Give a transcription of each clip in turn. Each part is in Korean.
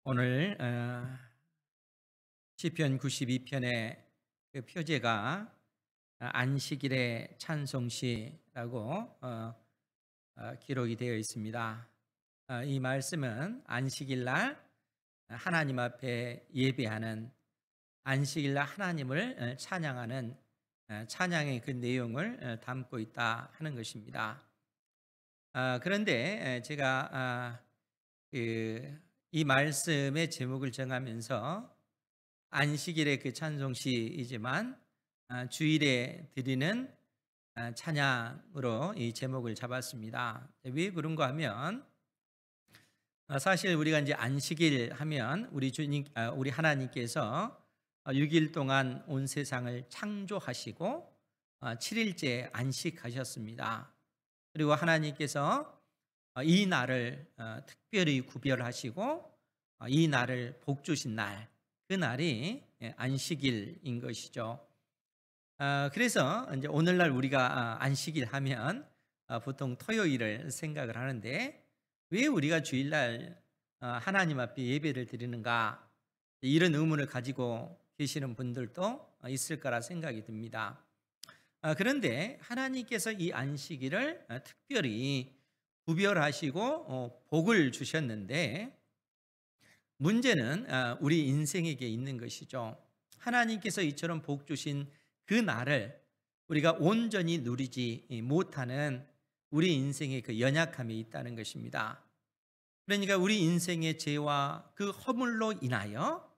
오늘 시편 92편의 그 표제가 안식일의 찬송시라고 기록이 되어 있습니다. 이 말씀은 안식일 날 하나님 앞에 예배하는, 안식일 날 하나님을 찬양하는 찬양의 그 내용을 담고 있다 하는 것입니다. 그런데 제가 이 말씀의 제목을 정하면서 안식일의 그 찬송시이지만 주일에 드리는 찬양으로 이 제목을 잡았습니다. 왜 그런가 하면 사실 우리가 이제 안식일 하면 우리 하나님께서 6일 동안 온 세상을 창조하시고 7일째 안식하셨습니다. 그리고 하나님께서 이 날을 특별히 구별하시고 이 날을 복 주신 날, 그 날이 안식일인 것이죠. 그래서 이제 오늘날 우리가 안식일 하면 보통 토요일을 생각을 하는데, 왜 우리가 주일날 하나님 앞에 예배를 드리는가, 이런 의문을 가지고 계시는 분들도 있을 거라 생각이 듭니다. 그런데 하나님께서 이 안식일을 특별히 구별하시고 복을 주셨는데, 문제는 우리 인생에게 있는 것이죠. 하나님께서 이처럼 복 주신 그 날을 우리가 온전히 누리지 못하는 우리 인생의 그 연약함이 있다는 것입니다. 그러니까 우리 인생의 죄와 그 허물로 인하여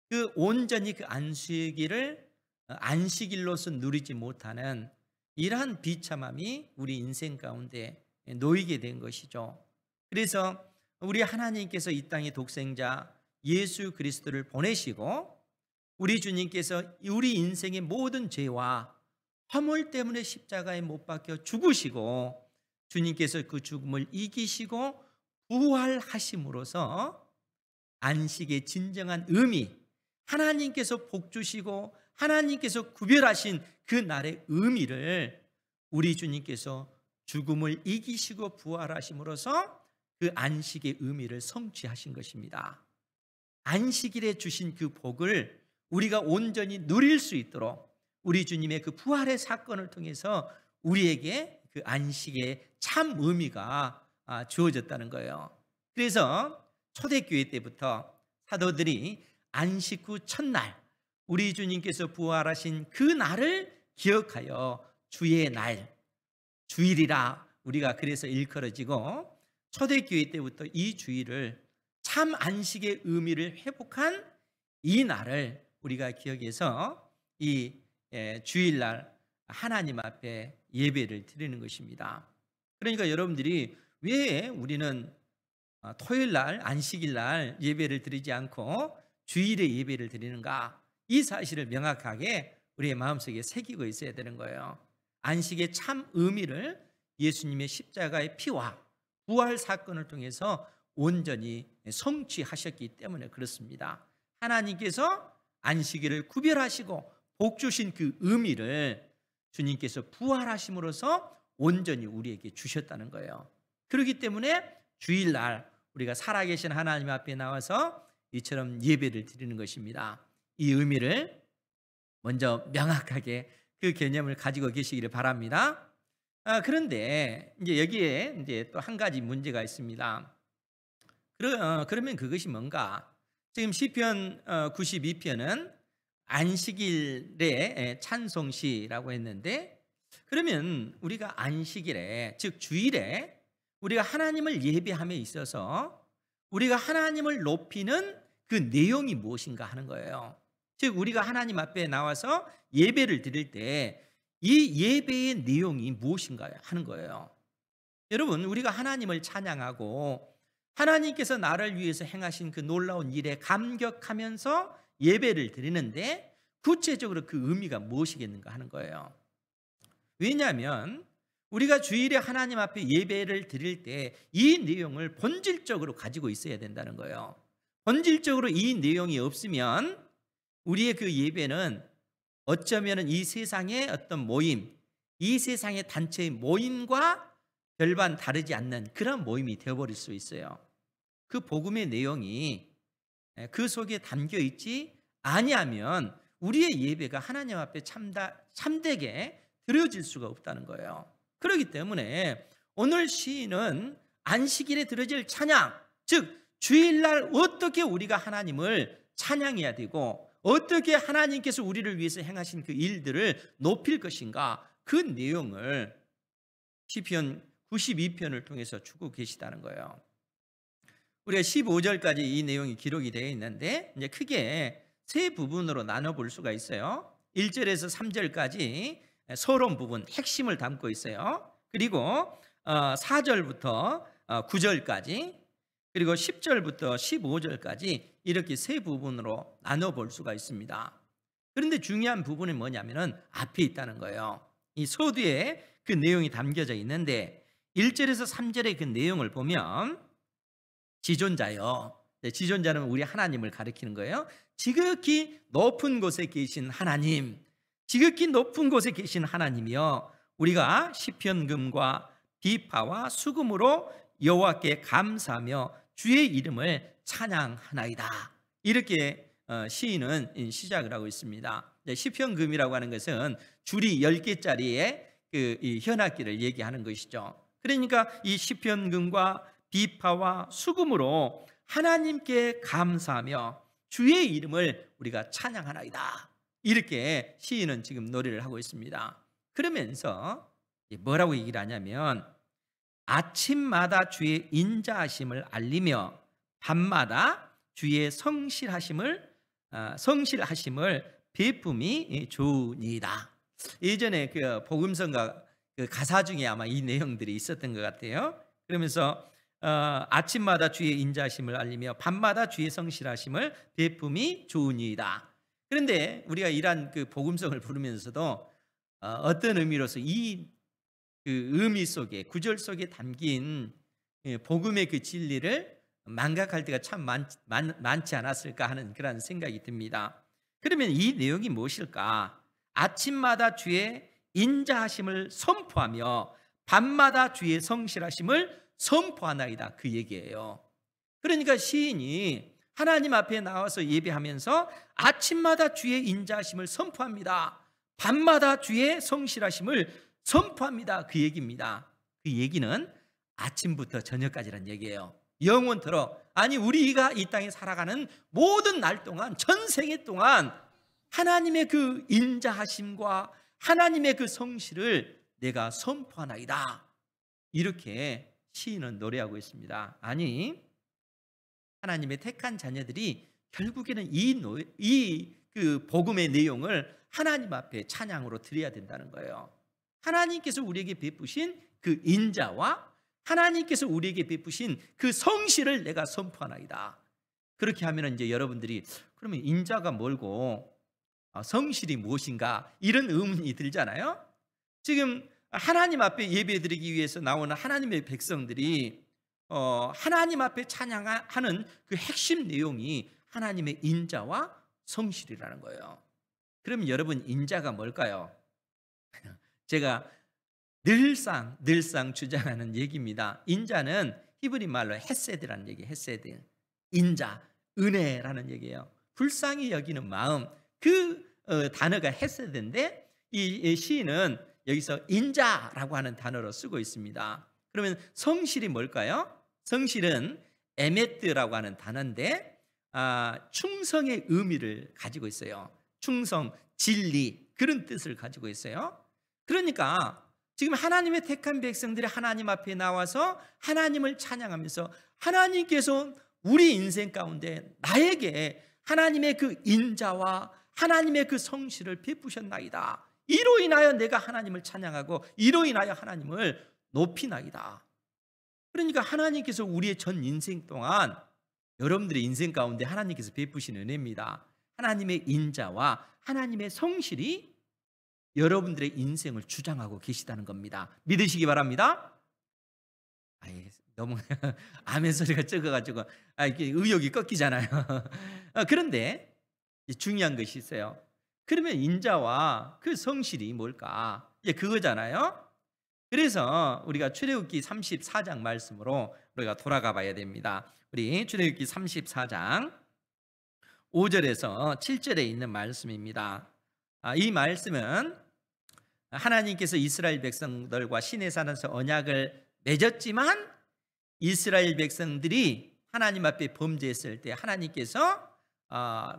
그 온전히 그 안식일을 안식일로서 누리지 못하는 이러한 비참함이 우리 인생 가운데 놓이게 된 것이죠. 그래서 우리 하나님께서 이 땅의 독생자 예수 그리스도를 보내시고, 우리 주님께서 우리 인생의 모든 죄와 허물 때문에 십자가에 못 박혀 죽으시고, 주님께서 그 죽음을 이기시고 부활하심으로써 안식의 진정한 의미, 하나님께서 복 주시고 하나님께서 구별하신 그 날의 의미를 우리 주님께서 죽음을 이기시고 부활하심으로써 그 안식의 의미를 성취하신 것입니다. 안식일에 주신 그 복을 우리가 온전히 누릴 수 있도록 우리 주님의 그 부활의 사건을 통해서 우리에게 그 안식의 참 의미가 주어졌다는 거예요. 그래서 초대교회 때부터 사도들이 안식 후 첫날 우리 주님께서 부활하신 그 날을 기억하여 주의 날, 주일이라 우리가 그래서 일컬어지고, 초대교회 때부터 이 주일을 참 안식의 의미를 회복한 이 날을 우리가 기억해서 이 주일날 하나님 앞에 예배를 드리는 것입니다. 그러니까 여러분들이 왜 우리는 토요일날 안식일날 예배를 드리지 않고 주일에 예배를 드리는가, 이 사실을 명확하게 우리의 마음속에 새기고 있어야 되는 거예요. 안식의 참 의미를 예수님의 십자가의 피와 부활 사건을 통해서 온전히 성취하셨기 때문에 그렇습니다. 하나님께서 안식일을 구별하시고 복 주신 그 의미를 주님께서 부활하심으로써 온전히 우리에게 주셨다는 거예요. 그렇기 때문에 주일날 우리가 살아계신 하나님 앞에 나와서 이처럼 예배를 드리는 것입니다. 이 의미를 먼저 명확하게 그 개념을 가지고 계시기를 바랍니다. 그런데 이제 여기에 이제 또 한 가지 문제가 있습니다. 그러면 그것이 뭔가? 지금 시편 92편은 안식일의 찬송시라고 했는데, 그러면 우리가 안식일에, 즉 주일에 우리가 하나님을 예배함에 있어서 우리가 하나님을 높이는 그 내용이 무엇인가 하는 거예요. 즉 우리가 하나님 앞에 나와서 예배를 드릴 때 이 예배의 내용이 무엇인가 하는 거예요. 여러분, 우리가 하나님을 찬양하고 하나님께서 나를 위해서 행하신 그 놀라운 일에 감격하면서 예배를 드리는데, 구체적으로 그 의미가 무엇이겠는가 하는 거예요. 왜냐하면 우리가 주일에 하나님 앞에 예배를 드릴 때 이 내용을 본질적으로 가지고 있어야 된다는 거예요. 본질적으로 이 내용이 없으면 우리의 그 예배는 어쩌면 이 세상의 어떤 모임, 이 세상의 단체의 모임과 별반 다르지 않는 그런 모임이 되어버릴 수 있어요. 그 복음의 내용이 그 속에 담겨 있지 아니하면 우리의 예배가 하나님 앞에 참되게 드려질 수가 없다는 거예요. 그렇기 때문에 오늘 시인은 안식일에 드려질 찬양, 즉 주일날 어떻게 우리가 하나님을 찬양해야 되고 어떻게 하나님께서 우리를 위해서 행하신 그 일들을 높일 것인가, 그 내용을 시편 92편을 통해서 주고 계시다는 거예요. 우리가 15절까지 이 내용이 기록이 되어 있는데 이제 크게 세 부분으로 나눠볼 수가 있어요. 1절에서 3절까지 서론 부분, 핵심을 담고 있어요. 그리고 4절부터 9절까지, 그리고 10절부터 15절까지 이렇게 세 부분으로 나눠볼 수가 있습니다. 그런데 중요한 부분이 뭐냐면은 앞에 있다는 거예요. 이 서두에 그 내용이 담겨져 있는데 1절에서 3절의 그 내용을 보면 지존자요. 지존자는 우리 하나님을 가리키는 거예요. 지극히 높은 곳에 계신 하나님, 지극히 높은 곳에 계신 하나님이여, 우리가 시편금과 비파와 수금으로 여호와께 감사하며 주의 이름을 찬양하나이다. 이렇게 시인은 시작을 하고 있습니다. 시편금이라고 하는 것은 줄이 10개짜리의 이 현악기를 얘기하는 것이죠. 그러니까 이 시편금과 비파와 수금으로 하나님께 감사하며 주의 이름을 우리가 찬양하나이다. 이렇게 시인은 지금 노래를 하고 있습니다. 그러면서 뭐라고 얘기를 하냐면 아침마다 주의 인자하심을 알리며 밤마다 주의 성실하심을 베품이 좋으니이다. 예전에 그 복음성가 그 가사 중에 아마 이 내용들이 있었던 것 같아요. 그러면서 아침마다 주의 인자하심을 알리며 밤마다 주의 성실하심을 베품이 좋으니이다. 그런데 우리가 이러한 그 복음성을 부르면서도 어떤 의미로서 이 그 의미 속에, 구절 속에 담긴 복음의 그 진리를 망각할 때가 참 많지 않았을까 하는 그런 생각이 듭니다. 그러면 이 내용이 무엇일까? 아침마다 주의 인자하심을 선포하며 밤마다 주의 성실하심을 선포하나이다, 그 얘기예요. 그러니까 시인이 하나님 앞에 나와서 예배하면서 아침마다 주의 인자하심을 선포합니다. 밤마다 주의 성실하심을 선포합니다, 그 얘기입니다. 그 얘기는 아침부터 저녁까지란 얘기예요. 영원토록, 아니 우리가 이 땅에 살아가는 모든 날 동안, 전생애 동안 하나님의 그 인자하심과 하나님의 그 성실을 내가 선포하나이다. 이렇게 시인은 노래하고 있습니다. 아니 하나님의 택한 자녀들이 결국에는 이 그 복음의 내용을 하나님 앞에 찬양으로 드려야 된다는 거예요. 하나님께서 우리에게 베푸신 그 인자와 하나님께서 우리에게 베푸신 그 성실을 내가 선포하나이다. 그렇게 하면 이제 여러분들이 그러면 인자가 뭘고 성실이 무엇인가, 이런 의문이 들잖아요. 지금 하나님 앞에 예배드리기 위해서 나오는 하나님의 백성들이 하나님 앞에 찬양하는 그 핵심 내용이 하나님의 인자와 성실이라는 거예요. 그럼 여러분, 인자가 뭘까요? 제가 늘상 주장하는 얘기입니다. 인자는 히브리 말로 헤세드라는 얘기예요. 헤세드, 인자, 은혜라는 얘기예요. 불쌍히 여기는 마음, 그 단어가 헤세드인데 이 시인은 여기서 인자라고 하는 단어로 쓰고 있습니다. 그러면 성실이 뭘까요? 성실은 에메트라고 하는 단어인데 충성의 의미를 가지고 있어요. 충성, 진리, 그런 뜻을 가지고 있어요. 그러니까 지금 하나님의 택한 백성들이 하나님 앞에 나와서 하나님을 찬양하면서 하나님께서 우리 인생 가운데 나에게 하나님의 그 인자와 하나님의 그 성실을 베푸셨나이다. 이로 인하여 내가 하나님을 찬양하고 이로 인하여 하나님을 높이나이다. 그러니까 하나님께서 우리의 전 인생 동안 여러분들의 인생 가운데 하나님께서 베푸신 은혜입니다. 하나님의 인자와 하나님의 성실이 여러분들의 인생을 주장하고 계시다는 겁니다. 믿으시기 바랍니다. 너무 아멘 소리가 적어가지고 이게 의욕이 꺾이잖아요. 그런데 중요한 것이 있어요. 그러면 인자와 그 성실이 뭘까? 이제 그거잖아요. 그래서 우리가 출애굽기 34장 말씀으로 우리가 돌아가 봐야 됩니다. 우리 출애굽기 34장 5절에서 7절에 있는 말씀입니다. 이 말씀은 하나님께서 이스라엘 백성들과 시내산에서 언약을 맺었지만 이스라엘 백성들이 하나님 앞에 범죄했을 때 하나님께서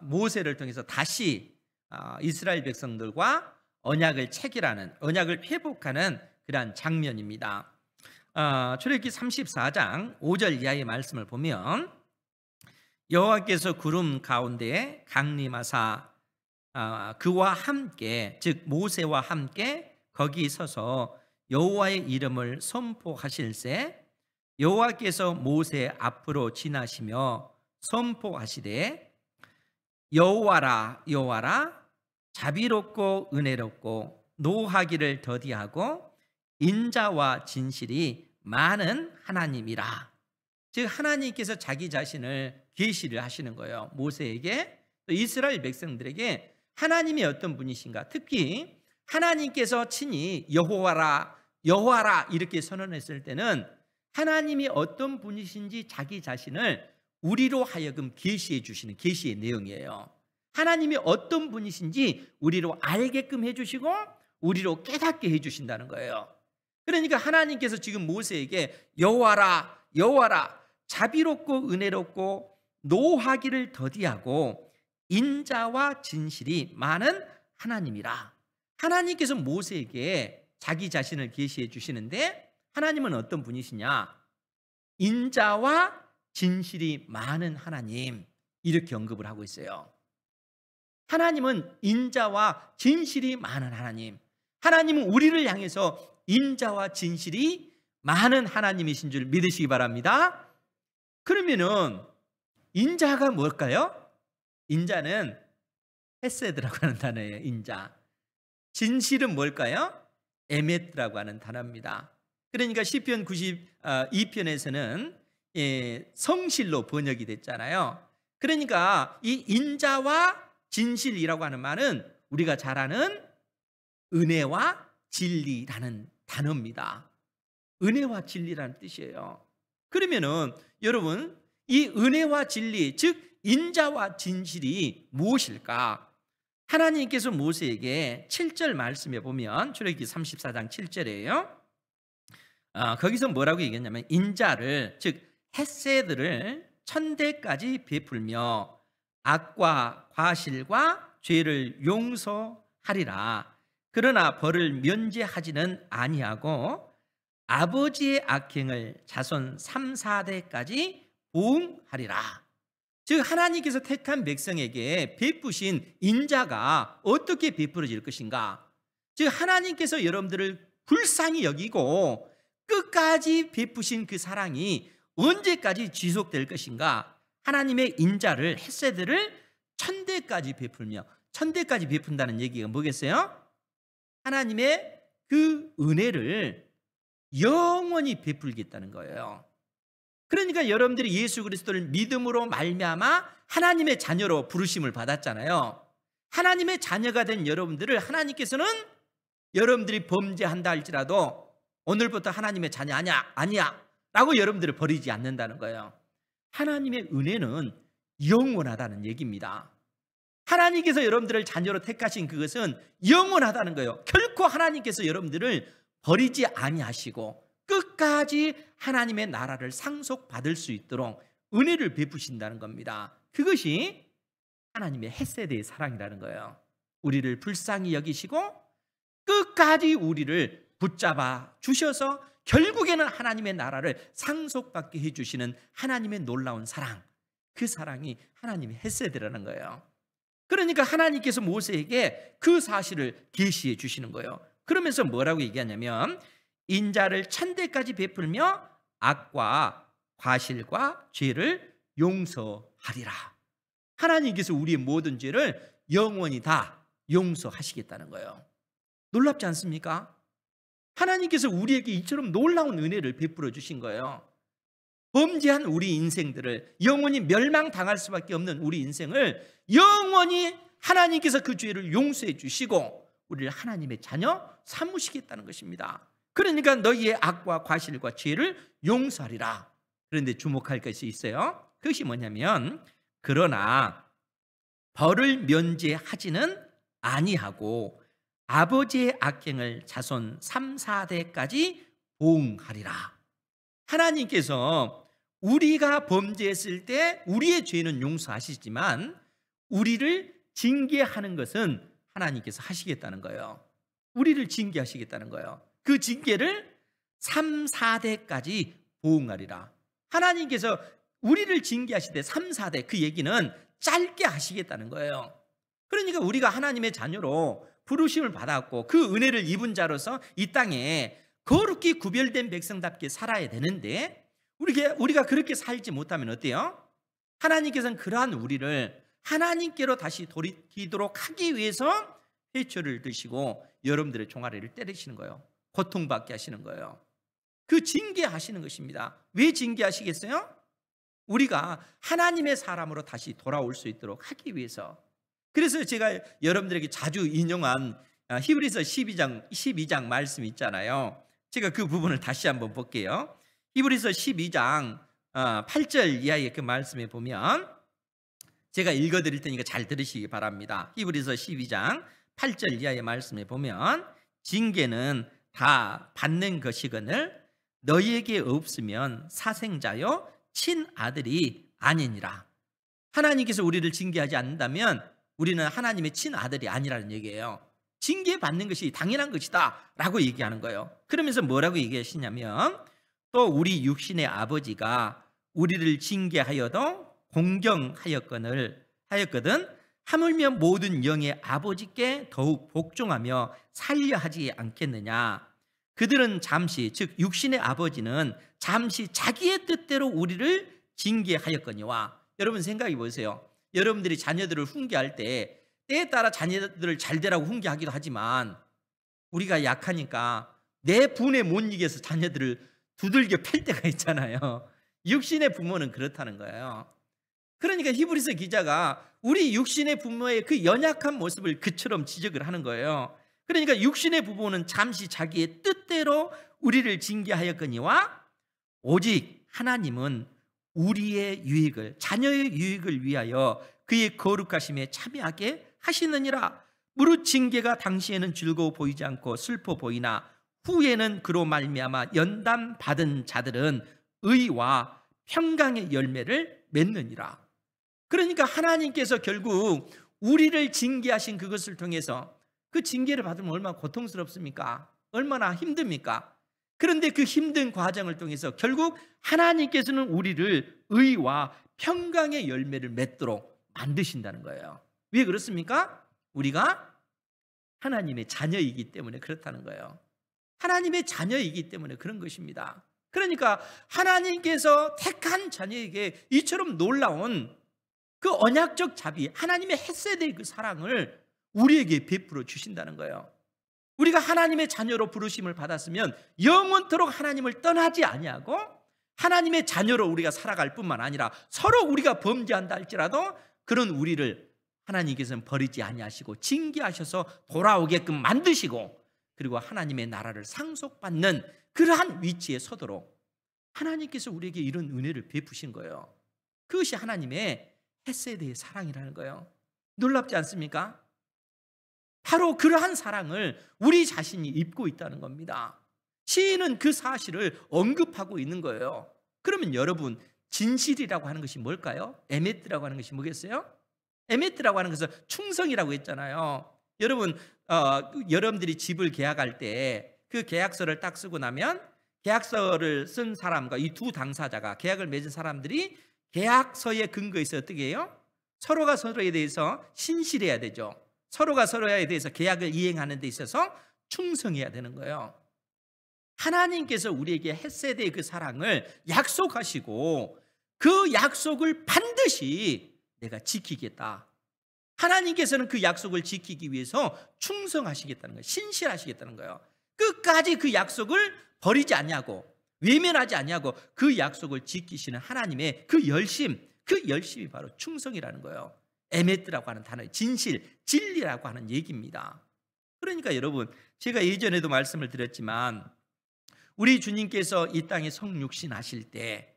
모세를 통해서 다시 이스라엘 백성들과 언약을 체결하는, 언약을 회복하는 그러한 장면입니다. 출애굽기 34장 5절 이하의 말씀을 보면 여호와께서 구름 가운데 강림하사 그와 함께, 즉 모세와 함께 거기 서서 여호와의 이름을 선포하실세 여호와께서 모세 앞으로 지나시며 선포하시되 여호와라 여호와라 자비롭고 은혜롭고 노하기를 더디하고 인자와 진실이 많은 하나님이라. 즉 하나님께서 자기 자신을 계시를 하시는 거예요. 모세에게, 또 이스라엘 백성들에게 하나님이 어떤 분이신가. 특히 하나님께서 친히 여호와라 여호와라 이렇게 선언했을 때는 하나님이 어떤 분이신지 자기 자신을 우리로 하여금 계시해 주시는 계시의 내용이에요. 하나님이 어떤 분이신지 우리로 알게끔 해주시고 우리로 깨닫게 해주신다는 거예요. 그러니까 하나님께서 지금 모세에게 여호와라 여호와라 자비롭고 은혜롭고 노하기를 더디하고 인자와 진실이 많은 하나님이라. 하나님께서 모세에게 자기 자신을 계시해 주시는데 하나님은 어떤 분이시냐? 인자와 진실이 많은 하나님, 이렇게 언급을 하고 있어요. 하나님은 인자와 진실이 많은 하나님, 하나님은 우리를 향해서 인자와 진실이 많은 하나님이신 줄 믿으시기 바랍니다. 그러면은 인자가 뭘까요? 인자는 헤세드라고 하는 단어예요. 인자. 진실은 뭘까요? 에메트라고 하는 단어입니다. 그러니까 시편 92편에서는 성실로 번역이 됐잖아요. 그러니까 이 인자와 진실이라고 하는 말은 우리가 잘 아는 은혜와 진리라는 단어입니다. 은혜와 진리라는 뜻이에요. 그러면은 여러분, 이 은혜와 진리, 즉 인자와 진실이 무엇일까? 하나님께서 모세에게 7절 말씀에 보면 출애굽기 34장 7절이에요. 거기서 뭐라고 얘기했냐면 인자를, 즉 헤세드를 천대까지 베풀며 악과 과실과 죄를 용서하리라. 그러나 벌을 면제하지는 아니하고 아버지의 악행을 자손 3, 4대까지 보응하리라. 즉 하나님께서 택한 백성에게 베푸신 인자가 어떻게 베풀어질 것인가? 즉 하나님께서 여러분들을 불쌍히 여기고 끝까지 베푸신 그 사랑이 언제까지 지속될 것인가? 하나님의 인자를, 헤세드를 천대까지 베풀며, 천대까지 베푼다는 얘기가 뭐겠어요? 하나님의 그 은혜를 영원히 베풀겠다는 거예요. 그러니까 여러분들이 예수 그리스도를 믿음으로 말미암아 하나님의 자녀로 부르심을 받았잖아요. 하나님의 자녀가 된 여러분들을 하나님께서는 여러분들이 범죄한다 할지라도 오늘부터 하나님의 자녀 아니야 라고 여러분들을 버리지 않는다는 거예요. 하나님의 은혜는 영원하다는 얘기입니다. 하나님께서 여러분들을 자녀로 택하신 그것은 영원하다는 거예요. 결코 하나님께서 여러분들을 버리지 아니하시고 끝까지 하나님의 나라를 상속받을 수 있도록 은혜를 베푸신다는 겁니다. 그것이 하나님의 헤세드의 사랑이라는 거예요. 우리를 불쌍히 여기시고 끝까지 우리를 붙잡아 주셔서 결국에는 하나님의 나라를 상속받게 해주시는 하나님의 놀라운 사랑, 그 사랑이 하나님의 헤세드라는 거예요. 그러니까 하나님께서 모세에게 그 사실을 계시해 주시는 거예요. 그러면서 뭐라고 얘기하냐면 인자를 천대까지 베풀며 악과 과실과 죄를 용서하리라. 하나님께서 우리의 모든 죄를 영원히 다 용서하시겠다는 거예요. 놀랍지 않습니까? 하나님께서 우리에게 이처럼 놀라운 은혜를 베풀어 주신 거예요. 범죄한 우리 인생들을, 영원히 멸망당할 수밖에 없는 우리 인생을 영원히 하나님께서 그 죄를 용서해 주시고 우리를 하나님의 자녀 삼으시겠다는 것입니다. 그러니까 너희의 악과 과실과 죄를 용서하리라. 그런데 주목할 것이 있어요. 그것이 뭐냐면 그러나 벌을 면제하지는 아니하고 아버지의 악행을 자손 3, 4대까지 보응하리라. 하나님께서 우리가 범죄했을 때 우리의 죄는 용서하시지만 우리를 징계하는 것은 하나님께서 하시겠다는 거예요. 우리를 징계하시겠다는 거예요. 그 징계를 3, 4대까지 보응하리라. 하나님께서 우리를 징계하실 때 3, 4대, 그 얘기는 짧게 하시겠다는 거예요. 그러니까 우리가 하나님의 자녀로 부르심을 받았고 그 은혜를 입은 자로서 이 땅에 거룩히 구별된 백성답게 살아야 되는데 우리가 그렇게 살지 못하면 어때요? 하나님께서는 그러한 우리를 하나님께로 다시 돌이키도록 하기 위해서 회초리를 드시고 여러분들의 종아리를 때리시는 거예요. 고통받게 하시는 거예요. 그 징계하시는 것입니다. 왜 징계하시겠어요? 우리가 하나님의 사람으로 다시 돌아올 수 있도록 하기 위해서. 그래서 제가 여러분들에게 자주 인용한 히브리서 12장 말씀 있잖아요. 제가 그 부분을 다시 한번 볼게요. 히브리서 12장 8절 이하의 그 말씀에 보면 제가 읽어드릴 테니까 잘 들으시기 바랍니다. 히브리서 12장 8절 이하의 말씀에 보면 징계는 다 받는 것이거늘 너희에게 없으면 사생자요 친아들이 아니니라. 하나님께서 우리를 징계하지 않는다면 우리는 하나님의 친아들이 아니라는 얘기예요. 징계받는 것이 당연한 것이다 라고 얘기하는 거예요. 그러면서 뭐라고 얘기하시냐면 또 우리 육신의 아버지가 우리를 징계하여도 공경하였거든 하물며 모든 영의 아버지께 더욱 복종하며 살려하지 않겠느냐. 그들은 잠시, 즉 육신의 아버지는 잠시 자기의 뜻대로 우리를 징계하였거니와. 여러분 생각해 보세요. 여러분들이 자녀들을 훈계할 때 때에 따라 자녀들을 잘 되라고 훈계하기도 하지만 우리가 약하니까 내 분에 못 이겨서 자녀들을 두들겨 팰 때가 있잖아요. 육신의 부모는 그렇다는 거예요. 그러니까 히브리서 기자가 우리 육신의 부모의 그 연약한 모습을 그처럼 지적을 하는 거예요. 그러니까 육신의 부모는 잠시 자기의 뜻대로 우리를 징계하였거니와 오직 하나님은 우리의 유익을, 자녀의 유익을 위하여 그의 거룩하심에 참여하게 하시느니라. 무릇 징계가 당시에는 즐거워 보이지 않고 슬퍼 보이나 후에는 그로 말미암아 연단 받은 자들은 의와 평강의 열매를 맺느니라. 그러니까 하나님께서 결국 우리를 징계하신 그것을 통해서 그 징계를 받으면 얼마나 고통스럽습니까? 얼마나 힘듭니까? 그런데 그 힘든 과정을 통해서 결국 하나님께서는 우리를 의와 평강의 열매를 맺도록 만드신다는 거예요. 왜 그렇습니까? 우리가 하나님의 자녀이기 때문에 그렇다는 거예요. 하나님의 자녀이기 때문에 그런 것입니다. 그러니까 하나님께서 택한 자녀에게 이처럼 놀라운 그 언약적 자비, 하나님의 헤세드의 그 사랑을 우리에게 베풀어 주신다는 거예요. 우리가 하나님의 자녀로 부르심을 받았으면 영원토록 하나님을 떠나지 아니하고 하나님의 자녀로 우리가 살아갈 뿐만 아니라 서로 우리가 범죄한다 할지라도 그런 우리를 하나님께서는 버리지 아니하시고 징계하셔서 돌아오게끔 만드시고 그리고 하나님의 나라를 상속받는 그러한 위치에 서도록 하나님께서 우리에게 이런 은혜를 베푸신 거예요. 그것이 하나님의 헤세드의 사랑이라는 거예요. 놀랍지 않습니까? 바로 그러한 사랑을 우리 자신이 입고 있다는 겁니다. 시인은 그 사실을 언급하고 있는 거예요. 그러면 여러분, 진실이라고 하는 것이 뭘까요? 에메트라고 하는 것이 뭐겠어요? 에메트라고 하는 것은 충성이라고 했잖아요. 여러분, 여러분들이 집을 계약할 때 그 계약서를 딱 쓰고 나면 계약서를 쓴 사람과 이 두 당사자가, 계약을 맺은 사람들이 계약서에 근거해서 어떻게 해요? 서로가 서로에 대해서 신실해야 되죠. 서로가 서로에 대해서 계약을 이행하는 데 있어서 충성해야 되는 거예요. 하나님께서 우리에게 헤세드의 그 사랑을 약속하시고 그 약속을 반드시 내가 지키겠다. 하나님께서는 그 약속을 지키기 위해서 충성하시겠다는 거예요. 신실하시겠다는 거예요. 끝까지 그 약속을 버리지 않냐고, 외면하지 않냐고 그 약속을 지키시는 하나님의 그 열심이 바로 충성이라는 거예요. 에메트라고 하는 단어의 진실, 진리라고 하는 얘기입니다. 그러니까 여러분, 제가 예전에도 말씀을 드렸지만 우리 주님께서 이 땅에 성육신 하실 때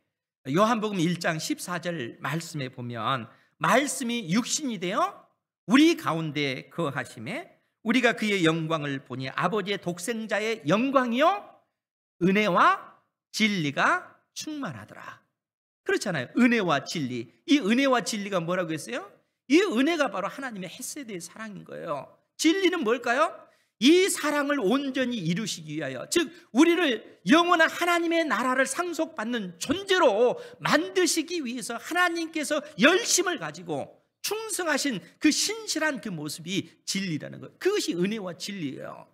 요한복음 1장 14절 말씀에 보면 말씀이 육신이 되어 우리 가운데 거하심에 우리가 그의 영광을 보니 아버지의 독생자의 영광이요 은혜와 진리가 충만하더라. 그렇잖아요. 은혜와 진리. 이 은혜와 진리가 뭐라고 했어요? 이 은혜가 바로 하나님의 헤세드의 사랑인 거예요. 진리는 뭘까요? 이 사랑을 온전히 이루시기 위하여, 즉 우리를 영원한 하나님의 나라를 상속받는 존재로 만드시기 위해서 하나님께서 열심을 가지고 충성하신 그 신실한 그 모습이 진리라는 거예요. 그것이 은혜와 진리예요.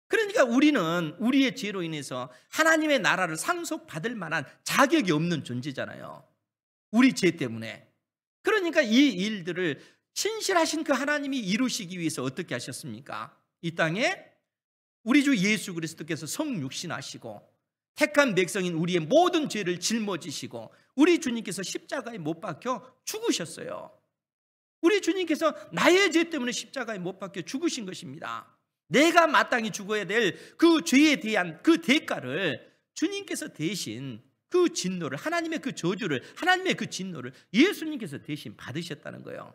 그러니까 우리는 우리의 죄로 인해서 하나님의 나라를 상속받을 만한 자격이 없는 존재잖아요. 우리 죄 때문에. 그러니까 이 일들을 신실하신 그 하나님이 이루시기 위해서 어떻게 하셨습니까? 이 땅에 우리 주 예수 그리스도께서 성육신하시고 택한 백성인 우리의 모든 죄를 짊어지시고 우리 주님께서 십자가에 못 박혀 죽으셨어요. 우리 주님께서 나의 죄 때문에 십자가에 못 박혀 죽으신 것입니다. 내가 마땅히 죽어야 될 그 죄에 대한 그 대가를 주님께서 대신 그 진노를, 하나님의 그 저주를, 하나님의 그 진노를 예수님께서 대신 받으셨다는 거예요.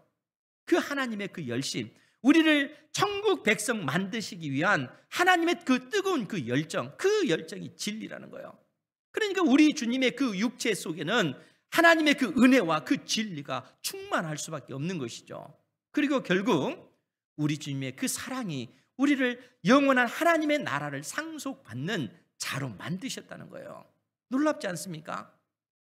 그 하나님의 그 열심, 우리를 천국 백성 만드시기 위한 하나님의 그 뜨거운 그 열정이 진리라는 거예요. 그러니까 우리 주님의 그 육체 속에는 하나님의 그 은혜와 그 진리가 충만할 수밖에 없는 것이죠. 그리고 결국 우리 주님의 그 사랑이 우리를 영원한 하나님의 나라를 상속받는 자로 만드셨다는 거예요. 놀랍지 않습니까?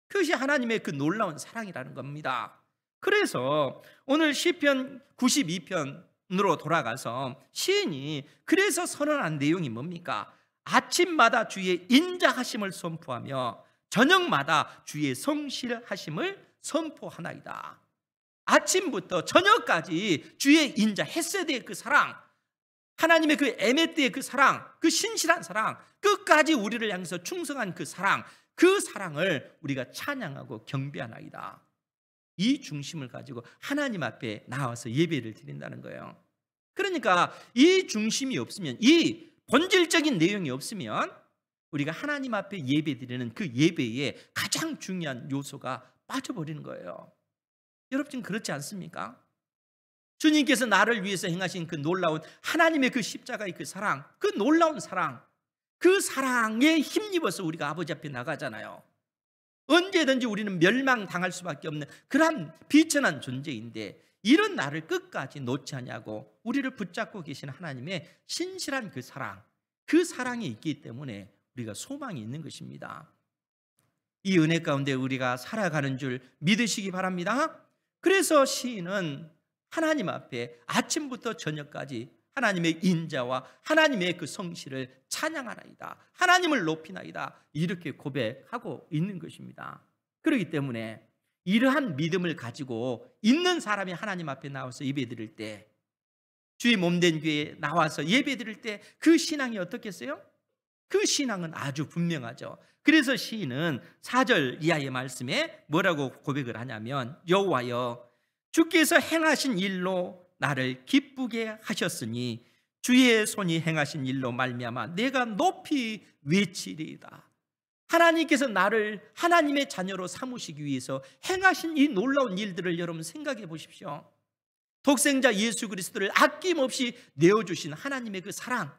그것이 하나님의 그 놀라운 사랑이라는 겁니다. 그래서 오늘 시편 92편으로 돌아가서 시인이 그래서 선언한 내용이 뭡니까? 아침마다 주의 인자하심을 선포하며 저녁마다 주의 성실하심을 선포하나이다. 아침부터 저녁까지 주의 인자, 헤세드의 그 사랑, 하나님의 그 에메트의 그 사랑, 그 신실한 사랑, 끝까지 우리를 향해서 충성한 그 사랑, 그 사랑을 우리가 찬양하고 경배하나이다. 이 중심을 가지고 하나님 앞에 나와서 예배를 드린다는 거예요. 그러니까 이 중심이 없으면, 이 본질적인 내용이 없으면 우리가 하나님 앞에 예배 드리는 그 예배의 가장 중요한 요소가 빠져버리는 거예요. 여러분 그렇지 않습니까? 주님께서 나를 위해서 행하신 그 놀라운 하나님의 그 십자가의 그 사랑, 그 놀라운 사랑, 그 사랑에 힘입어서 우리가 아버지 앞에 나가잖아요. 언제든지 우리는 멸망당할 수밖에 없는 그런 비천한 존재인데 이런 나를 끝까지 놓지 않냐고 우리를 붙잡고 계신 하나님의 신실한 그 사랑, 그 사랑이 있기 때문에 우리가 소망이 있는 것입니다. 이 은혜 가운데 우리가 살아가는 줄 믿으시기 바랍니다. 그래서 시인은 하나님 앞에 아침부터 저녁까지 하나님의 인자와 하나님의 그 성실을 찬양하나이다, 하나님을 높이나이다, 이렇게 고백하고 있는 것입니다. 그렇기 때문에 이러한 믿음을 가지고 있는 사람이 하나님 앞에 나와서 예배드릴 때, 주의 몸된 교회에 나와서 예배드릴 때 그 신앙이 어떻겠어요? 그 신앙은 아주 분명하죠. 그래서 시인은 4절 이하의 말씀에 뭐라고 고백을 하냐면, 여호와여 주께서 행하신 일로 나를 기쁘게 하셨으니 주의 손이 행하신 일로 말미암아 내가 높이 외치리이다. 하나님께서 나를 하나님의 자녀로 삼으시기 위해서 행하신 이 놀라운 일들을 여러분 생각해 보십시오. 독생자 예수 그리스도를 아낌없이 내어주신 하나님의 그 사랑,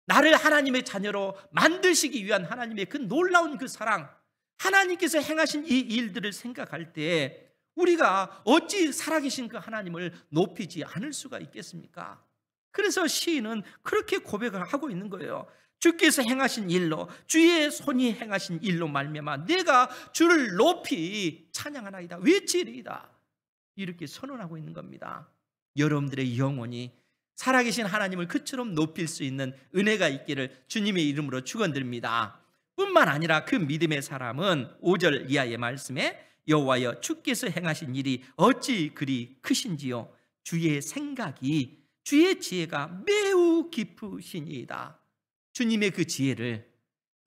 나를 하나님의 자녀로 만드시기 위한 하나님의 그 놀라운 그 사랑, 하나님께서 행하신 이 일들을 생각할 때 우리가 어찌 살아계신 그 하나님을 높이지 않을 수가 있겠습니까? 그래서 시인은 그렇게 고백을 하고 있는 거예요. 주께서 행하신 일로, 주의 손이 행하신 일로 말미암아 내가 주를 높이 찬양하나이다, 외치리이다, 이렇게 선언하고 있는 겁니다. 여러분들의 영혼이 살아계신 하나님을 그처럼 높일 수 있는 은혜가 있기를 주님의 이름으로 축원드립니다. 뿐만 아니라 그 믿음의 사람은 5절 이하의 말씀에 여호와여 주께서 행하신 일이 어찌 그리 크신지요 주의 생각이, 주의 지혜가 매우 깊으시니이다. 주님의 그 지혜를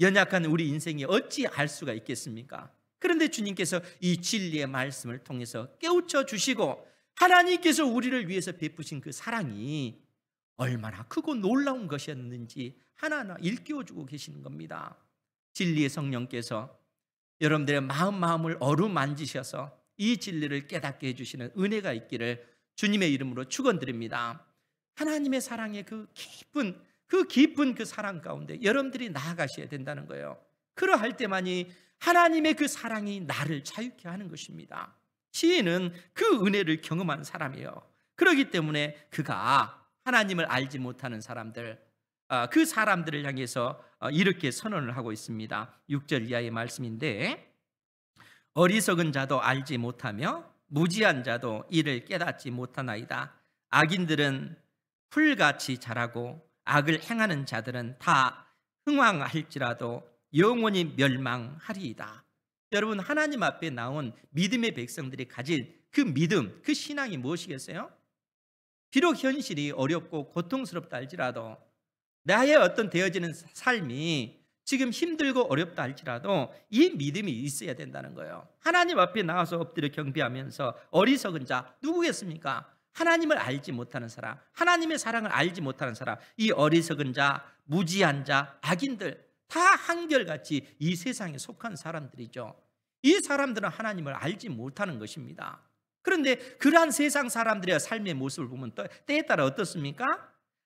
연약한 우리 인생이 어찌 알 수가 있겠습니까? 그런데 주님께서 이 진리의 말씀을 통해서 깨우쳐 주시고 하나님께서 우리를 위해서 베푸신 그 사랑이 얼마나 크고 놀라운 것이었는지 하나하나 일깨워주고 계시는 겁니다. 진리의 성령께서 여러분들의 마음을 어루만지셔서 이 진리를 깨닫게 해주시는 은혜가 있기를 주님의 이름으로 축원드립니다. 하나님의 사랑의 그 깊은 그 사랑 가운데 여러분들이 나아가셔야 된다는 거예요. 그러할 때만이 하나님의 그 사랑이 나를 자유케 하는 것입니다. 시인은 그 은혜를 경험한 사람이에요. 그렇기 때문에 그가 하나님을 알지 못하는 사람들, 그 사람들을 향해서 이렇게 선언을 하고 있습니다. 6절 이하의 말씀인데, 어리석은 자도 알지 못하며 무지한 자도 이를 깨닫지 못하나이다. 악인들은 풀같이 자라고 악을 행하는 자들은 다 흥왕할지라도 영원히 멸망하리이다. 여러분, 하나님 앞에 나온 믿음의 백성들이 가진 그 믿음, 그 신앙이 무엇이겠어요? 비록 현실이 어렵고 고통스럽다 할지라도, 나의 어떤 되어지는 삶이 지금 힘들고 어렵다 할지라도 이 믿음이 있어야 된다는 거예요. 하나님 앞에 나와서 엎드려 경배하면서 어리석은 자 누구겠습니까? 하나님을 알지 못하는 사람, 하나님의 사랑을 알지 못하는 사람, 이 어리석은 자, 무지한 자, 악인들 다 한결같이 이 세상에 속한 사람들이죠. 이 사람들은 하나님을 알지 못하는 것입니다. 그런데 그러한 세상 사람들의 삶의 모습을 보면 때에 따라 어떻습니까?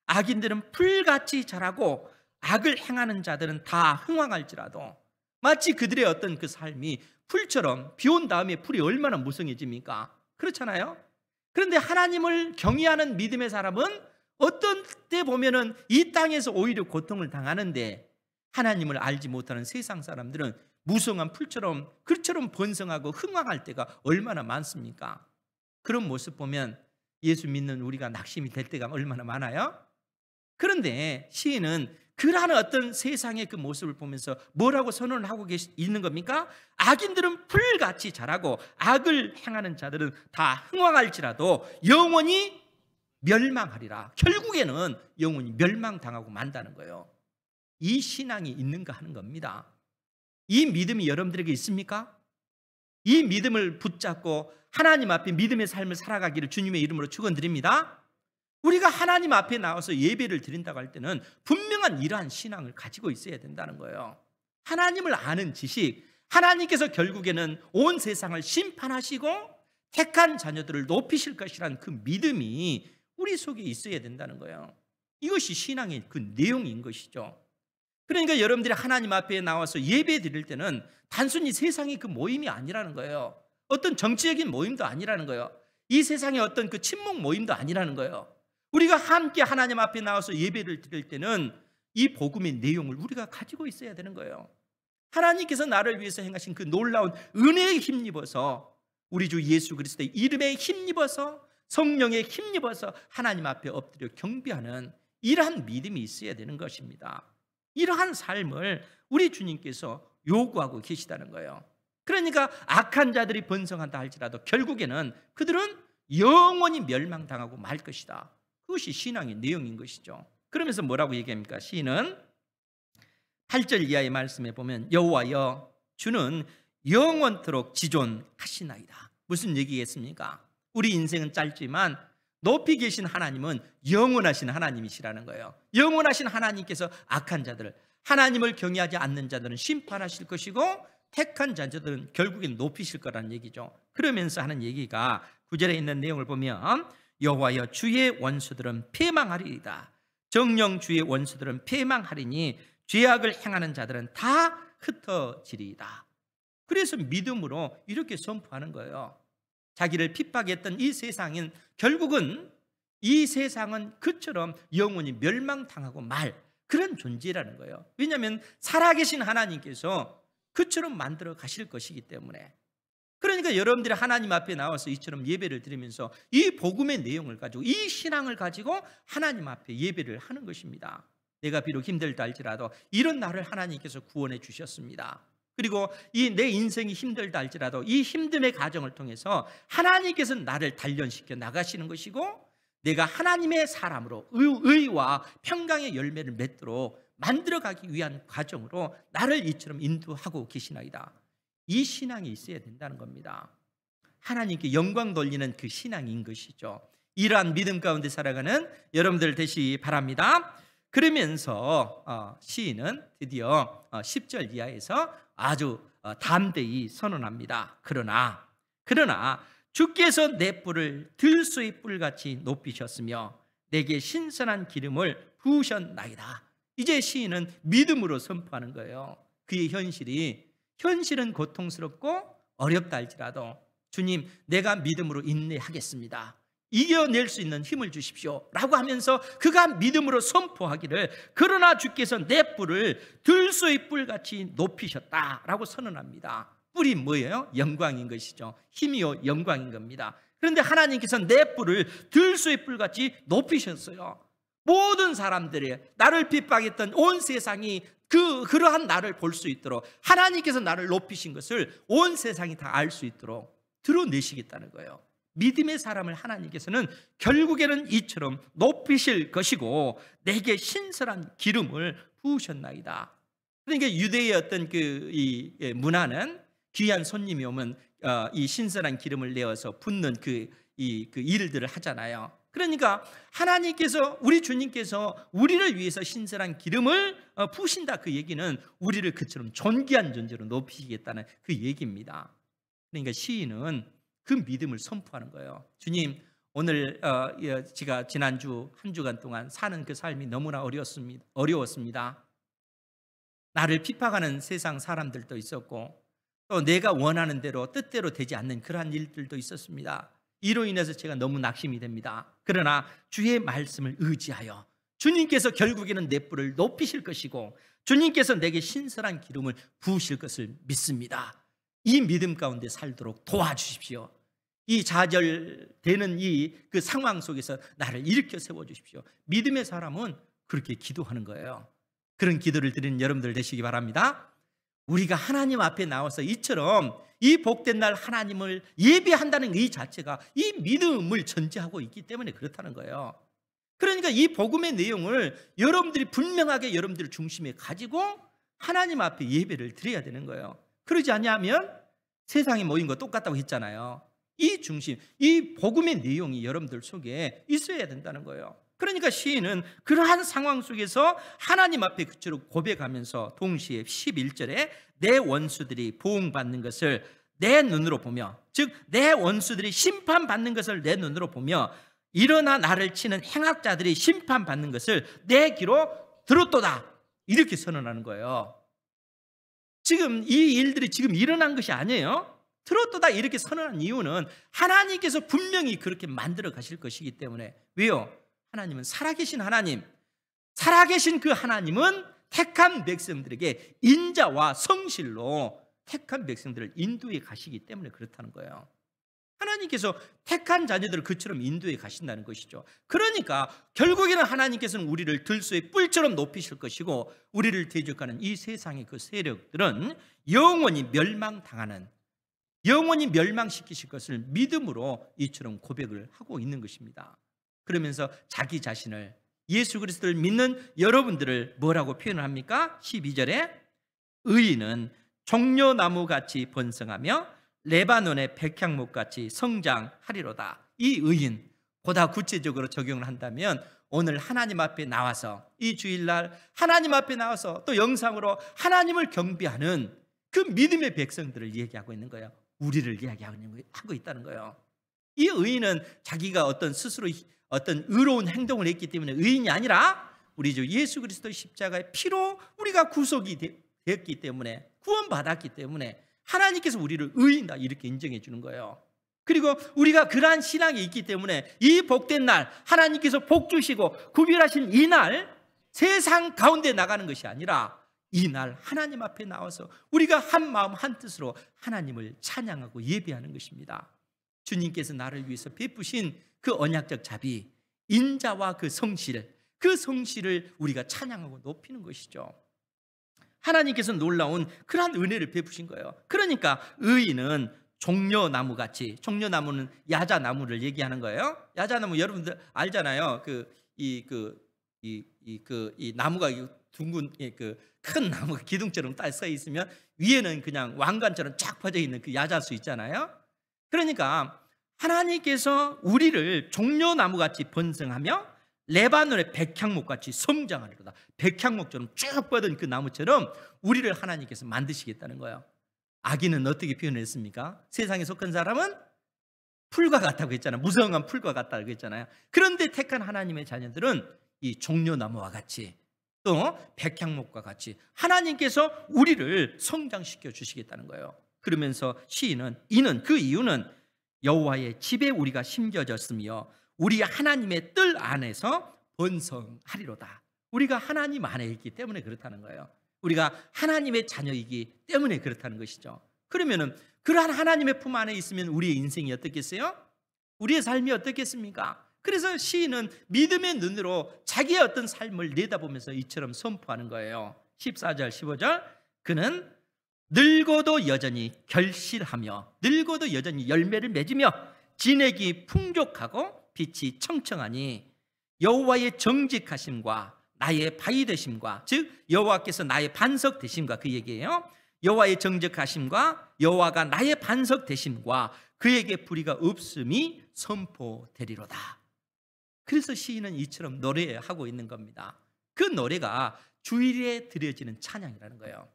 악인들은 풀같이 자라고 악을 행하는 자들은 다 흥왕할지라도, 마치 그들의 어떤 그 삶이 풀처럼 비 온 다음에 풀이 얼마나 무성해집니까? 그렇잖아요. 그런데 하나님을 경외하는 믿음의 사람은 어떤 때 보면은 이 땅에서 오히려 고통을 당하는데, 하나님을 알지 못하는 세상 사람들은 무성한 풀처럼 그처럼 번성하고 흥왕할 때가 얼마나 많습니까? 그런 모습 보면 예수 믿는 우리가 낙심이 될 때가 얼마나 많아요? 그런데 시인은 그러한 어떤 세상의 그 모습을 보면서 뭐라고 선언을 하고 있는 겁니까? 악인들은 풀같이 자라고 악을 행하는 자들은 다 흥왕할지라도 영원히 멸망하리라. 결국에는 영원히 멸망당하고 만다는 거예요. 이 신앙이 있는가 하는 겁니다. 이 믿음이 여러분들에게 있습니까? 이 믿음을 붙잡고 하나님 앞에 믿음의 삶을 살아가기를 주님의 이름으로 축원드립니다. 우리가 하나님 앞에 나와서 예배를 드린다고 할 때는 분명한 이러한 신앙을 가지고 있어야 된다는 거예요. 하나님을 아는 지식, 하나님께서 결국에는 온 세상을 심판하시고 택한 자녀들을 높이실 것이라는 그 믿음이 우리 속에 있어야 된다는 거예요. 이것이 신앙의 그 내용인 것이죠. 그러니까 여러분들이 하나님 앞에 나와서 예배 드릴 때는 단순히 세상의 그 모임이 아니라는 거예요. 어떤 정치적인 모임도 아니라는 거예요. 이 세상의 어떤 그 친목 모임도 아니라는 거예요. 우리가 함께 하나님 앞에 나와서 예배를 드릴 때는 이 복음의 내용을 우리가 가지고 있어야 되는 거예요. 하나님께서 나를 위해서 행하신 그 놀라운 은혜에 힘입어서, 우리 주 예수 그리스도의 이름에 힘입어서, 성령에 힘입어서 하나님 앞에 엎드려 경배하는 이러한 믿음이 있어야 되는 것입니다. 이러한 삶을 우리 주님께서 요구하고 계시다는 거예요. 그러니까 악한 자들이 번성한다 할지라도 결국에는 그들은 영원히 멸망당하고 말 것이다. 그것이 신앙의 내용인 것이죠. 그러면서 뭐라고 얘기합니까? 시인은 8절 이하의 말씀에 보면 여호와여 주는 영원토록 지존하시나이다. 무슨 얘기겠습니까? 우리 인생은 짧지만 높이 계신 하나님은 영원하신 하나님이시라는 거예요. 영원하신 하나님께서 악한 자들, 하나님을 경외하지 않는 자들은 심판하실 것이고 택한 자들은 결국엔 높이실 거라는 얘기죠. 그러면서 하는 얘기가 9절에 있는 내용을 보면 여호와여 주의 원수들은 패망하리이다. 정령 주의 원수들은 패망하리니 죄악을 행하는 자들은 다 흩어지리이다. 그래서 믿음으로 이렇게 선포하는 거예요. 자기를 핍박했던 이 세상은 결국은 이 세상은 그처럼 영원히 멸망당하고 말 그런 존재라는 거예요. 왜냐하면 살아계신 하나님께서 그처럼 만들어 가실 것이기 때문에. 그러니까 여러분들이 하나님 앞에 나와서 이처럼 예배를 드리면서 이 복음의 내용을 가지고, 이 신앙을 가지고 하나님 앞에 예배를 하는 것입니다. 내가 비록 힘들다 할지라도 이런 나를 하나님께서 구원해 주셨습니다. 그리고 이 내 인생이 힘들다 할지라도 이 힘듦의 과정을 통해서 하나님께서 나를 단련시켜 나가시는 것이고, 내가 하나님의 사람으로 의와 평강의 열매를 맺도록 만들어가기 위한 과정으로 나를 이처럼 인도하고 계시나이다. 이 신앙이 있어야 된다는 겁니다. 하나님께 영광 돌리는 그 신앙인 것이죠. 이러한 믿음 가운데 살아가는 여러분들 되시기 바랍니다. 그러면서 시인은 드디어 10절 이하에서 아주 담대히 선언합니다. 그러나 주께서 내 뿔을 들소의 뿔같이 높이셨으며 내게 신선한 기름을 부으셨나이다. 이제 시인은 믿음으로 선포하는 거예요. 그의 현실은 고통스럽고 어렵다 할지라도 주님, 내가 믿음으로 인내하겠습니다. 이겨낼 수 있는 힘을 주십시오 라고 하면서 그가 믿음으로 선포하기를, 그러나 주께서 내 뿔을 들소의 뿔같이 높이셨다라고 선언합니다. 뿔이 뭐예요? 영광인 것이죠. 힘이요 영광인 겁니다. 그런데 하나님께서 내 뿔을 들소의 뿔같이 높이셨어요. 모든 사람들이 나를 핍박했던 온 세상이 그러한 나를 볼 수 있도록 하나님께서 나를 높이신 것을 온 세상이 다 알 수 있도록 드러내시겠다는 거예요. 믿음의 사람을 하나님께서는 결국에는 이처럼 높이실 것이고 내게 신선한 기름을 부으셨나이다. 그러니까 유대의 어떤 이 문화는 귀한 손님이 오면 이 신선한 기름을 내어서 붓는 그 일들을 하잖아요. 그러니까 하나님께서, 우리 주님께서 우리를 위해서 신선한 기름을 부으신다. 그 얘기는 우리를 그처럼 존귀한 존재로 높이시겠다는 그 얘기입니다. 그러니까 시인은 그 믿음을 선포하는 거예요. 주님, 오늘 제가 지난주 한 주간 동안 사는 그 삶이 너무나 어려웠습니다. 나를 핍박하는 세상 사람들도 있었고 또 내가 원하는 대로 뜻대로 되지 않는 그러한 일들도 있었습니다. 이로 인해서 제가 너무 낙심이 됩니다. 그러나 주의 말씀을 의지하여 주님께서 결국에는 내 뿔을 높이실 것이고 주님께서 내게 신선한 기름을 부으실 것을 믿습니다. 이 믿음 가운데 살도록 도와주십시오. 이 좌절되는 그 상황 속에서 나를 일으켜 세워주십시오. 믿음의 사람은 그렇게 기도하는 거예요. 그런 기도를 드리는 여러분들 되시기 바랍니다. 우리가 하나님 앞에 나와서 이처럼 이 복된 날 하나님을 예배한다는 이 자체가 이 믿음을 전제하고 있기 때문에 그렇다는 거예요. 그러니까 이 복음의 내용을 여러분들이 분명하게 여러분들 중심에 가지고 하나님 앞에 예배를 드려야 되는 거예요. 그러지 않냐면 세상에 모인 거 똑같다고 했잖아요. 이 중심, 이 복음의 내용이 여러분들 속에 있어야 된다는 거예요. 그러니까 시인은 그러한 상황 속에서 하나님 앞에 그처럼 고백하면서 동시에 11절에 내 원수들이 보응받는 것을 내 눈으로 보며, 즉 내 원수들이 심판받는 것을 내 눈으로 보며 일어나 나를 치는 행악자들이 심판받는 것을 내 귀로 들었도다, 이렇게 선언하는 거예요. 지금 이 일들이 지금 일어난 것이 아니에요. 들었도다 이렇게 선언한 이유는 하나님께서 분명히 그렇게 만들어 가실 것이기 때문에. 왜요? 하나님은 살아계신 하나님, 살아계신 그 하나님은 택한 백성들에게 인자와 성실로 택한 백성들을 인도해 가시기 때문에 그렇다는 거예요. 하나님께서 택한 자녀들을 그처럼 인도해 가신다는 것이죠. 그러니까 결국에는 하나님께서는 우리를 들소의 뿔처럼 높이실 것이고 우리를 대적하는 이 세상의 그 세력들은 영원히 멸망당하는, 영원히 멸망시키실 것을 믿음으로 이처럼 고백을 하고 있는 것입니다. 그러면서 자기 자신을, 예수 그리스도를 믿는 여러분들을 뭐라고 표현을 합니까? 12절에 의인은 종려나무같이 번성하며 레바논의 백향목같이 성장하리로다. 이 의인, 보다 구체적으로 적용을 한다면 오늘 하나님 앞에 나와서 이 주일날 하나님 앞에 나와서 또 영상으로 하나님을 경배하는 그 믿음의 백성들을 얘기하고 있는 거예요. 우리를 이야기하고 있다는 거예요. 이 의인은 자기가 스스로 어떤 의로운 행동을 했기 때문에 의인이 아니라 우리 주 예수 그리스도의 십자가의 피로 우리가 구속이 되었기 때문에, 구원받았기 때문에 하나님께서 우리를 의인다 이렇게 인정해 주는 거예요. 그리고 우리가 그러한 신앙이 있기 때문에 이 복된 날 하나님께서 복 주시고 구별하신 이 날 세상 가운데 나가는 것이 아니라 이 날 하나님 앞에 나와서 우리가 한 마음 한 뜻으로 하나님을 찬양하고 예배하는 것입니다. 주님께서 나를 위해서 베푸신 그 언약적 자비, 인자와 그 성실을 우리가 찬양하고 높이는 것이죠. 하나님께서 놀라운 그러한 은혜를 베푸신 거예요. 그러니까 의인은 종려나무같이, 종려나무는 야자나무를 얘기하는 거예요. 야자나무 여러분들 알잖아요. 이 나무가 둥근 큰 나무가 기둥처럼 딱 서 있으면 위에는 그냥 왕관처럼 쫙 퍼져 있는 그 야자수 있잖아요. 그러니까 하나님께서 우리를 종려나무같이 번성하며 레바논의 백향목같이 성장하리로다. 백향목처럼 쭉 뻗은 그 나무처럼 우리를 하나님께서 만드시겠다는 거예요. 악인은 어떻게 표현했습니까? 세상에 속한 사람은 풀과 같다고 했잖아요. 무성한 풀과 같다고 했잖아요. 그런데 택한 하나님의 자녀들은 이 종려나무와 같이 또 백향목과 같이 하나님께서 우리를 성장시켜 주시겠다는 거예요. 그러면서 시인은 그 이유는 여호와의 집에 우리가 심겨졌으며 우리 하나님의 뜰 안에서 번성하리로다. 우리가 하나님 안에 있기 때문에 그렇다는 거예요. 우리가 하나님의 자녀이기 때문에 그렇다는 것이죠. 그러면은 그러한 하나님의 품 안에 있으면 우리의 인생이 어떻겠어요? 우리의 삶이 어떻겠습니까? 그래서 시인은 믿음의 눈으로 자기의 어떤 삶을 내다보면서 이처럼 선포하는 거예요. 14절 15절 그는 늙어도 여전히 결실하며 늙어도 여전히 열매를 맺으며 진액이 풍족하고 빛이 청청하니 여호와의 정직하심과 나의 바위 되심과 즉 여호와께서 나의 반석 되심과 그 얘기예요. 여호와의 정직하심과 여호와가 나의 반석 되심과 그에게 불의가 없음이 선포되리로다. 그래서 시인은 이처럼 노래하고 있는 겁니다. 그 노래가 주일에 드려지는 찬양이라는 거예요.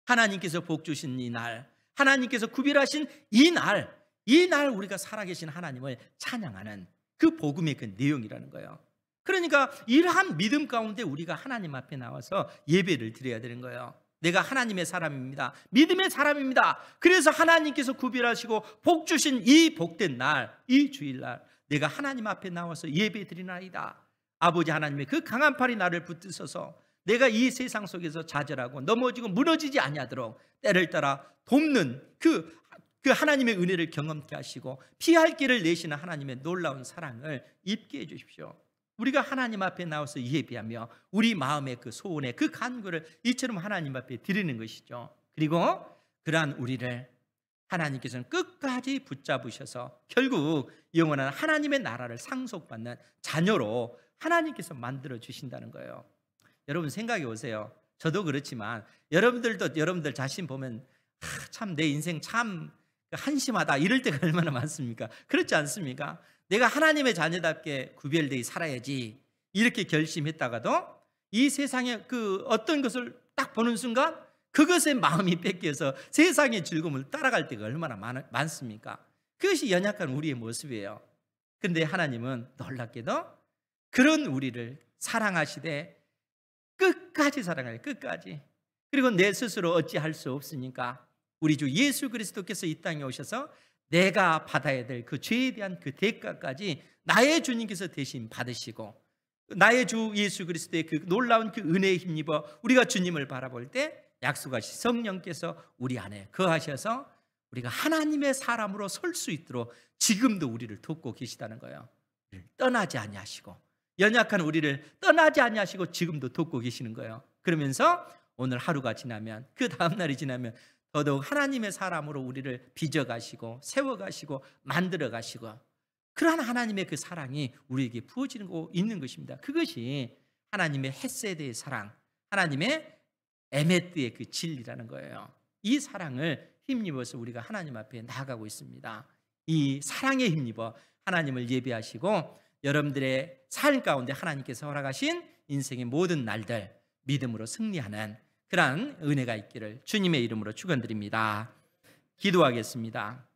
하나님께서 복 주신 이 날, 하나님께서 구별하신 이 날 우리가 살아계신 하나님을 찬양하는 그 복음의 그 내용이라는 거예요. 그러니까 이러한 믿음 가운데 우리가 하나님 앞에 나와서 예배를 드려야 되는 거예요. 내가 하나님의 사람입니다. 믿음의 사람입니다. 그래서 하나님께서 구별하시고 복 주신 이 복된 날, 이 주일날 내가 하나님 앞에 나와서 예배 드리나이다. 아버지 하나님의 그 강한 팔이 나를 붙드셔서 내가 이 세상 속에서 좌절하고 넘어지고 무너지지 아니하도록 때를 따라 돕는 그 하나님의 은혜를 경험케 하시고 피할 길을 내시는 하나님의 놀라운 사랑을 입게 해 주십시오. 우리가 하나님 앞에 나와서 예배하며 우리 마음의 그 소원의 그 간구를 이처럼 하나님 앞에 드리는 것이죠. 그리고 그러한 우리를 하나님께서는 끝까지 붙잡으셔서 결국 영원한 하나님의 나라를 상속받는 자녀로 하나님께서 만들어 주신다는 거예요. 여러분 생각해 보세요. 저도 그렇지만 여러분들도 여러분들 자신 보면 참 내 인생 참 한심하다 이럴 때가 얼마나 많습니까? 그렇지 않습니까? 내가 하나님의 자녀답게 구별되어 살아야지 이렇게 결심했다가도 이 세상의 그 어떤 것을 딱 보는 순간 그것에 마음이 뺏겨서 세상의 즐거움을 따라갈 때가 얼마나 많습니까? 그것이 연약한 우리의 모습이에요. 그런데 하나님은 놀랍게도 그런 우리를 사랑하시되 끝까지 사랑해요. 끝까지. 그리고 내 스스로 어찌할 수 없으니까 우리 주 예수 그리스도께서 이 땅에 오셔서 내가 받아야 될 그 죄에 대한 그 대가까지 나의 주님께서 대신 받으시고 나의 주 예수 그리스도의 그 놀라운 그 은혜에 힘입어 우리가 주님을 바라볼 때 약속하신 성령께서 우리 안에 거하셔서 우리가 하나님의 사람으로 설 수 있도록 지금도 우리를 돕고 계시다는 거예요. 우리를 떠나지 아니하시고 연약한 우리를 떠나지 아니하시고 지금도 돕고 계시는 거예요. 그러면서 오늘 하루가 지나면 그 다음 날이 지나면 더더욱 하나님의 사람으로 우리를 빚어가시고 세워가시고 만들어가시고 그러한 하나님의 그 사랑이 우리에게 부어지고 있는 것입니다. 그것이 하나님의 헤세드의 사랑, 하나님의 에메트의 그 진리라는 거예요. 이 사랑을 힘입어서 우리가 하나님 앞에 나아가고 있습니다. 이 사랑에 힘입어 하나님을 예배하시고 여러분들의 삶 가운데 하나님께서 허락하신 인생의 모든 날들 믿음으로 승리하는 그러한 은혜가 있기를 주님의 이름으로 축원드립니다. 기도하겠습니다.